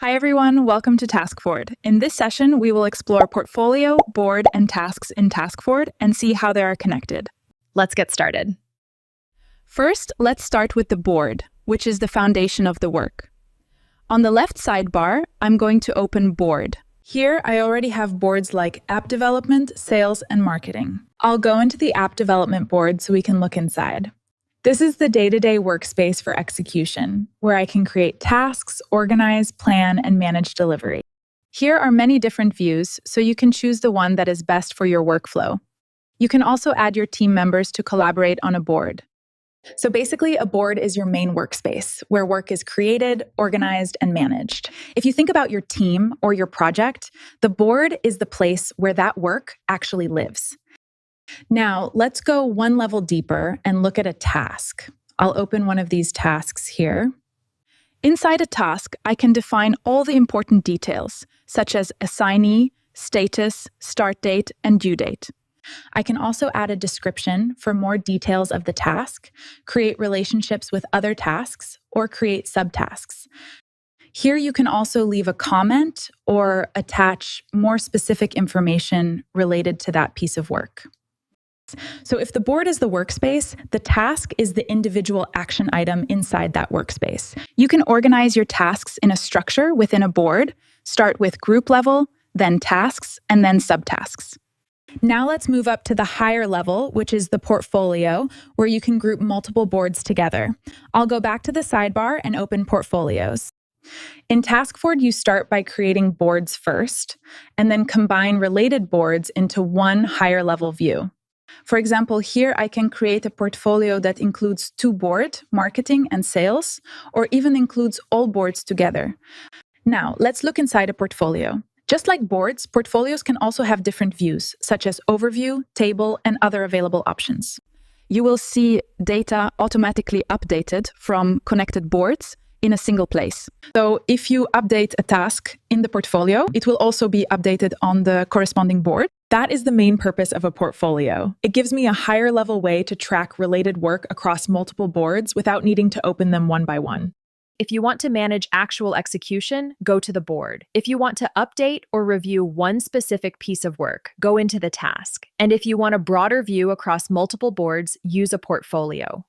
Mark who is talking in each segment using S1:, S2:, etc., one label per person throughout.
S1: Hi everyone, welcome to TaskFord. In this session, we will explore portfolio, board, and tasks in TaskFord and see how they are connected.
S2: Let's get started.
S1: First, let's start with the board, which is the foundation of the work. On the left sidebar, I'm going to open Board. Here, I already have boards like App Development, Sales, and Marketing. I'll go into the App Development board so we can look inside. This is the day-to-day workspace for execution, where I can create tasks, organize, plan, and manage delivery. Here are many different views, so you can choose the one that is best for your workflow. You can also add your team members to collaborate on a board. So basically, a board is your main workspace, where work is created, organized, and managed. If you think about your team or your project, the board is the place where that work actually lives. Now, let's go one level deeper and look at a task. I'll open one of these tasks here. Inside a task, I can define all the important details, such as assignee, status, start date, and due date. I can also add a description for more details of the task, create relationships with other tasks, or create subtasks. Here you can also leave a comment or attach more specific information related to that piece of work. So if the board is the workspace, the task is the individual action item inside that workspace. You can organize your tasks in a structure within a board, start with group level, then tasks, and then subtasks. Now let's move up to the higher level, which is the portfolio, where you can group multiple boards together. I'll go back to the sidebar and open portfolios. In TaskFord, you start by creating boards first, and then combine related boards into one higher level view. For example, here I can create a portfolio that includes two boards, marketing and sales, or even includes all boards together. Now, let's look inside a portfolio. Just like boards, portfolios can also have different views, such as overview, table, and other available options. You will see data automatically updated from connected boards in a single place. So if you update a task in the portfolio, it will also be updated on the corresponding board. That is the main purpose of a portfolio. It gives me a higher level way to track related work across multiple boards without needing to open them one by one.
S2: If you want to manage actual execution, go to the board. If you want to update or review one specific piece of work, go into the task. And if you want a broader view across multiple boards, use a portfolio.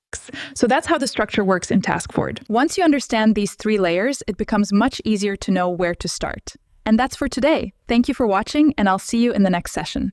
S1: So that's how the structure works in TaskFord. Once you understand these three layers, it becomes much easier to know where to start. And that's for today. Thank you for watching, and I'll see you in the next session.